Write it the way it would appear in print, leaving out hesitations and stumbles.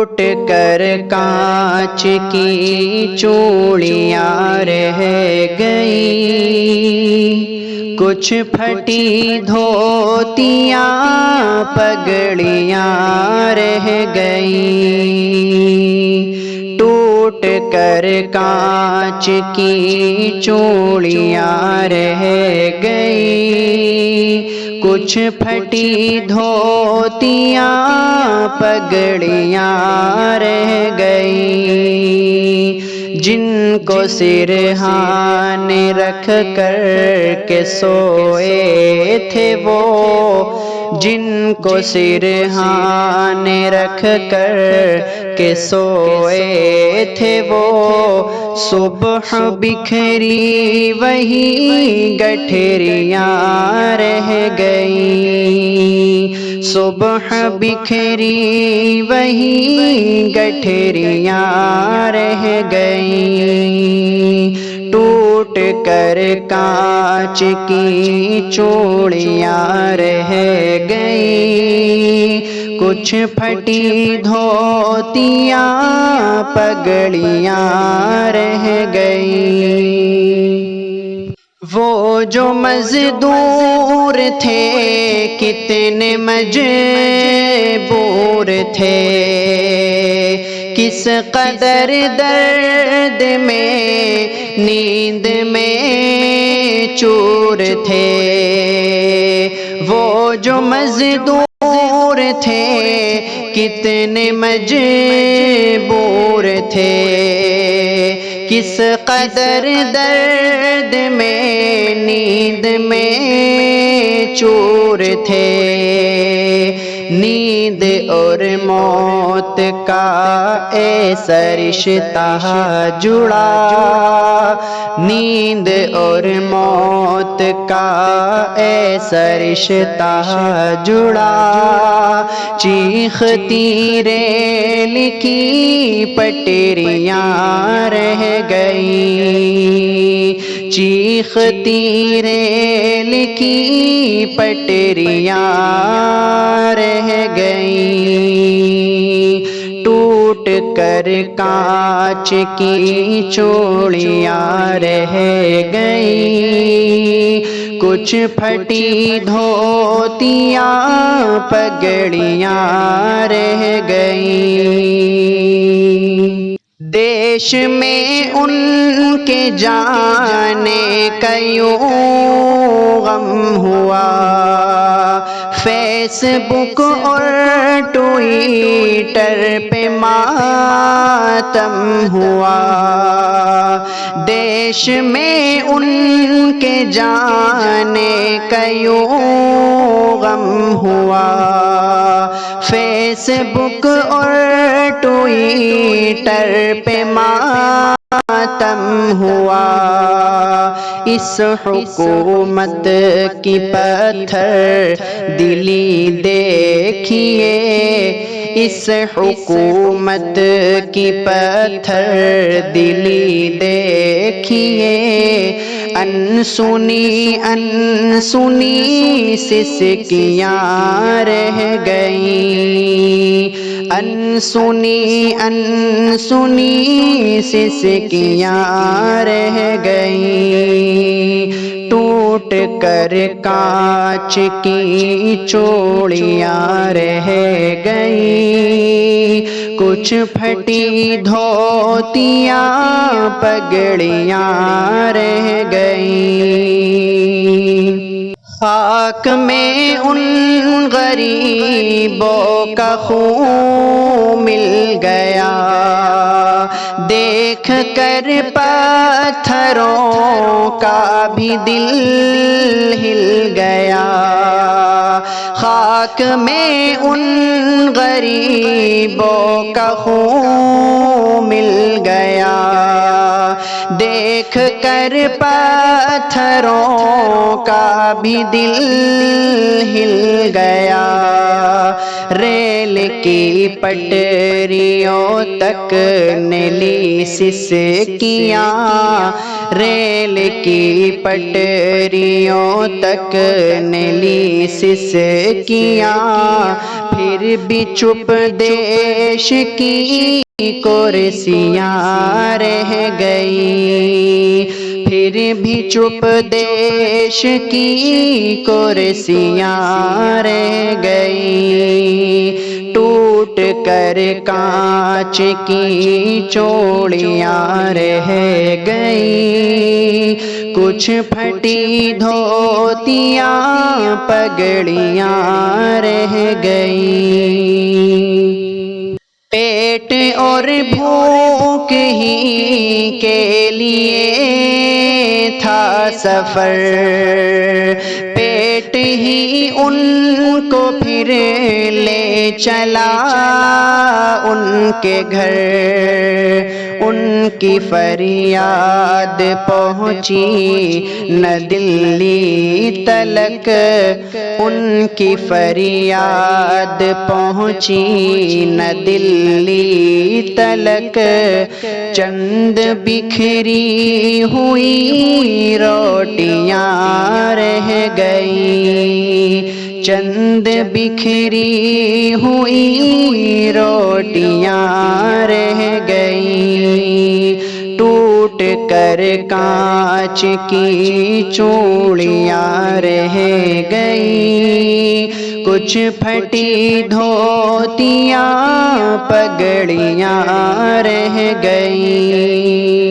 ٹوٹ کر کانچ کی چوڑیاں رہ گئی، کچھ پھٹی دھوتیاں پگڑیاں رہ گئی، ٹوٹ کر کانچ کی چوڑیاں رہ گئی، کچھ پھٹی دھوتیاں پگڑیاں رہ گئی، جن کو سرہانے رکھ کر کے سوئے تھے وہ، جن کو سرہانے رکھ کر کے سوئے تھے وہ، صبح بکھری وہی گٹھریاں رہ گئی، صبح بکھری وہی گٹھریاں رہ گئی، ٹوٹ کر کانچ کی چوڑیاں رہ گئی، کچھ پھٹی دھوتیاں پگڑیاں رہ گئی۔ وہ جو مزدور تھے کتنے مجبور تھے، کس قدر درد میں نیند میں چور تھے، وہ جو مزدور تھے کتنے مجبور تھے، کس قدر درد میں نیند میں چور تھے، نیند اور موت کا ایسا رشتہ جڑا، نیند اور موت کا ایسا رشتہ جڑا، چیختی ریل کی پٹریاں رہ گئی، چیختی ریل کی پٹریاں رہ گئی، ٹوٹ کر کانچ کی چوڑیاں رہ گئی، کچھ پھٹی دھوتیاں پگڑیاں رہ گئی، دیش میں ان کے جانے کا یوں غم ہوا، فیس بک اور ٹویٹر پہ ماتم ہوا، دیش میں ان کے جانے کا یوں غم ہوا، فیس بک اور ٹویٹر پہ ماتم ہوا، اس حکومت کی پتھر دلی دیکھیے، اس حکومت کی پتھر دلی دیکھیے، انسنی انسنی سسکیاں رہ گئیں، انسنی انسنی سسکیاں رہ گئیں، ٹوٹ کر کانچ کی چوڑیاں رہ گئیں، کچھ پھٹی دھوتیاں پگڑیاں رہ گئیں، خاک میں ان غریبوں کا خون مل گیا، دیکھ کر پتھروں کا بھی دل ہل گیا، خاک میں ان غریبوں کا خون مل گیا، دیکھ کر پتھروں کا بھی دل ہل گیا، ریل کی پٹریوں تک نلی سسکیاں، ریل کی پٹریوں تک نلی سسکیاں، پھر بھی چپ دیش کی کرسیاں رہ گئی، پھر بھی چپ دیش کی کرسیاں رہ گئی، ٹوٹ کر کانچ کی چوڑیاں رہ گئی، کچھ پھٹی دھوتیاں پگڑیاں رہ گئی، پیٹ اور بھوک ہی کے لیے تھا سفر، پیٹ ہی ان کو پھر لے چلا ان کے گھر، ان کی فریاد پہنچی نہ دلی تلک، ان کی فریاد پہنچی نہ دلی تلک، چند بکھری ہوئی روٹیاں رہ گئی، چند بکھری ہوئی روٹیاں رہ گئی، ٹوٹ کر کانچ کی چوڑیاں رہ گئی، کچھ پھٹی دھوتیاں پگڑیاں رہ گئی۔